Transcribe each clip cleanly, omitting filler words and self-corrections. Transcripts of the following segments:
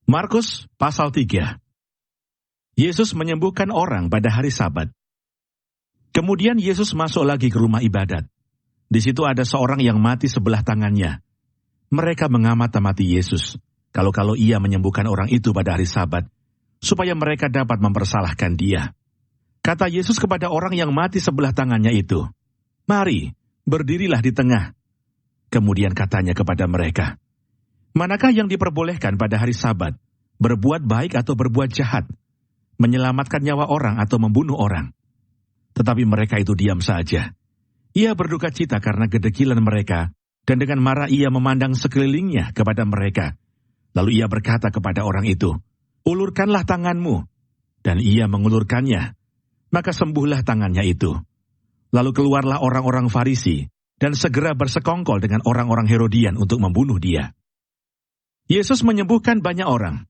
Markus pasal 3. Yesus menyembuhkan orang pada hari Sabat. Kemudian Yesus masuk lagi ke rumah ibadat. Di situ ada seorang yang mati sebelah tangannya. Mereka mengamati Yesus, kalau ia menyembuhkan orang itu pada hari Sabat, supaya mereka dapat mempersalahkan dia. Kata Yesus kepada orang yang mati sebelah tangannya itu, "Mari, berdirilah di tengah." Kemudian katanya kepada mereka, "Manakah yang diperbolehkan pada hari Sabat, berbuat baik atau berbuat jahat, menyelamatkan nyawa orang atau membunuh orang?" Tetapi mereka itu diam saja. Ia berduka cita karena kedekilan mereka, dan dengan marah ia memandang sekelilingnya kepada mereka. Lalu ia berkata kepada orang itu, "Ulurkanlah tanganmu." Dan ia mengulurkannya, maka sembuhlah tangannya itu. Lalu keluarlah orang-orang Farisi, dan segera bersekongkol dengan orang-orang Herodian untuk membunuh dia. Yesus menyembuhkan banyak orang.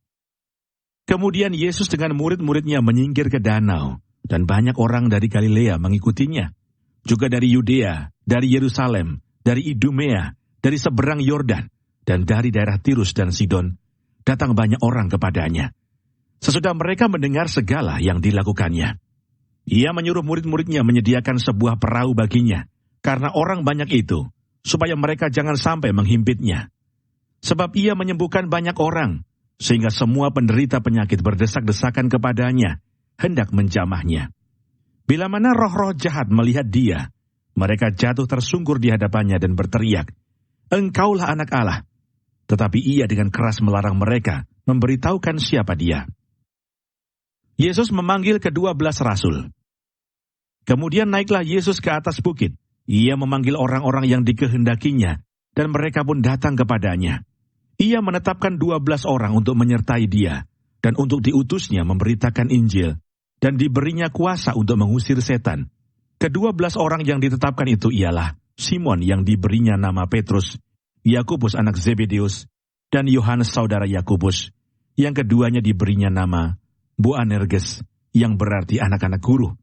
Kemudian Yesus dengan murid-muridnya menyingkir ke danau, dan banyak orang dari Galilea mengikutinya. Juga dari Yudea, dari Yerusalem, dari Idumea, dari seberang Yordan, dan dari daerah Tirus dan Sidon, datang banyak orang kepadanya. Sesudah mereka mendengar segala yang dilakukannya, ia menyuruh murid-muridnya menyediakan sebuah perahu baginya, karena orang banyak itu, supaya mereka jangan sampai menghimpitnya. Sebab ia menyembuhkan banyak orang, sehingga semua penderita penyakit berdesak-desakan kepadanya, hendak menjamahnya. Bila mana roh-roh jahat melihat dia, mereka jatuh tersungkur di hadapannya dan berteriak, "Engkaulah anak Allah." Tetapi ia dengan keras melarang mereka memberitahukan siapa dia. Yesus memanggil ke-12 rasul. Kemudian naiklah Yesus ke atas bukit. Ia memanggil orang-orang yang dikehendakinya, dan mereka pun datang kepadanya. Ia menetapkan 12 orang untuk menyertai dia, dan untuk diutusnya memberitakan Injil, dan diberinya kuasa untuk mengusir setan. Ke-12 orang yang ditetapkan itu ialah Simon yang diberinya nama Petrus, Yakobus anak Zebedeus, dan Yohanes saudara Yakobus. Yang keduanya diberinya nama Boanerges, yang berarti anak-anak guru.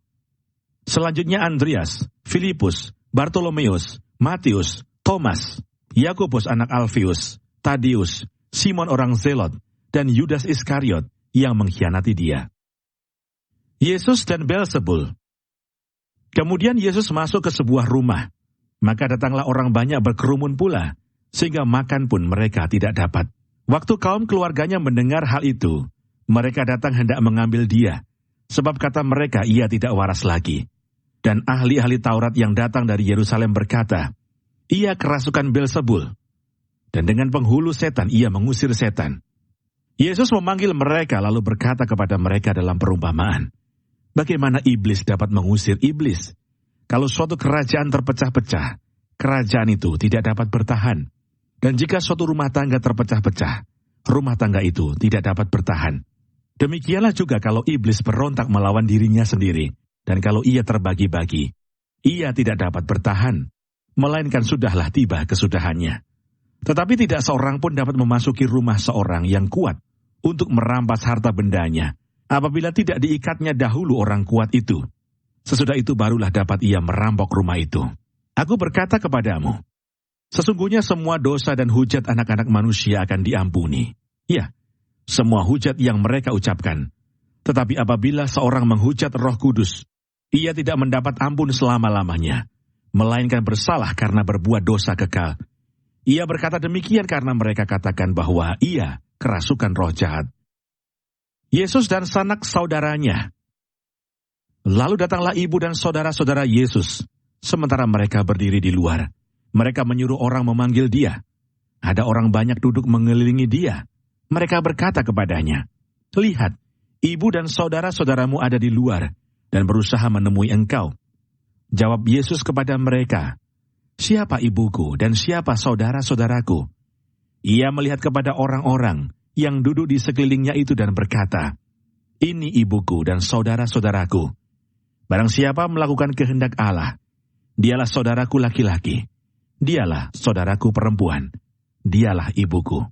Selanjutnya Andreas, Filipus, Bartolomeus, Matius, Thomas, Yakobus anak Alfeus, Tadeus, Simon orang Zelot, dan Yudas Iskariot yang mengkhianati dia. Yesus dan Beelzebul. Kemudian Yesus masuk ke sebuah rumah, maka datanglah orang banyak berkerumun pula, sehingga makan pun mereka tidak dapat. Waktu kaum keluarganya mendengar hal itu, mereka datang hendak mengambil dia, sebab kata mereka ia tidak waras lagi. Dan ahli-ahli Taurat yang datang dari Yerusalem berkata, "Ia kerasukan Beelzebul." Dan dengan penghulu setan ia mengusir setan. Yesus memanggil mereka lalu berkata kepada mereka dalam perumpamaan, "Bagaimana iblis dapat mengusir iblis? Kalau suatu kerajaan terpecah-pecah, kerajaan itu tidak dapat bertahan. Dan jika suatu rumah tangga terpecah-pecah, rumah tangga itu tidak dapat bertahan. Demikianlah juga kalau iblis berontak melawan dirinya sendiri, dan kalau ia terbagi-bagi, ia tidak dapat bertahan, melainkan sudahlah tiba kesudahannya. Tetapi tidak seorang pun dapat memasuki rumah seorang yang kuat untuk merampas harta bendanya, apabila tidak diikatnya dahulu orang kuat itu. Sesudah itu barulah dapat ia merampok rumah itu. Aku berkata kepadamu, sesungguhnya semua dosa dan hujat anak-anak manusia akan diampuni. Ya, semua hujat yang mereka ucapkan. Tetapi apabila seorang menghujat Roh Kudus, ia tidak mendapat ampun selama-lamanya, melainkan bersalah karena berbuat dosa kekal. Ia berkata demikian karena mereka katakan bahwa ia kerasukan roh jahat. Yesus dan sanak saudaranya. Lalu datanglah ibu dan saudara-saudara Yesus, sementara mereka berdiri di luar. Mereka menyuruh orang memanggil dia. Ada orang banyak duduk mengelilingi dia. Mereka berkata kepadanya, "Lihat, ibu dan saudara-saudaramu ada di luar, dan berusaha menemui engkau." Jawab Yesus kepada mereka, "Siapa ibuku dan siapa saudara-saudaraku?" Ia melihat kepada orang-orang yang duduk di sekelilingnya itu dan berkata, "Ini ibuku dan saudara-saudaraku. Barang siapa melakukan kehendak Allah, dialah saudaraku laki-laki, dialah saudaraku perempuan, dialah ibuku."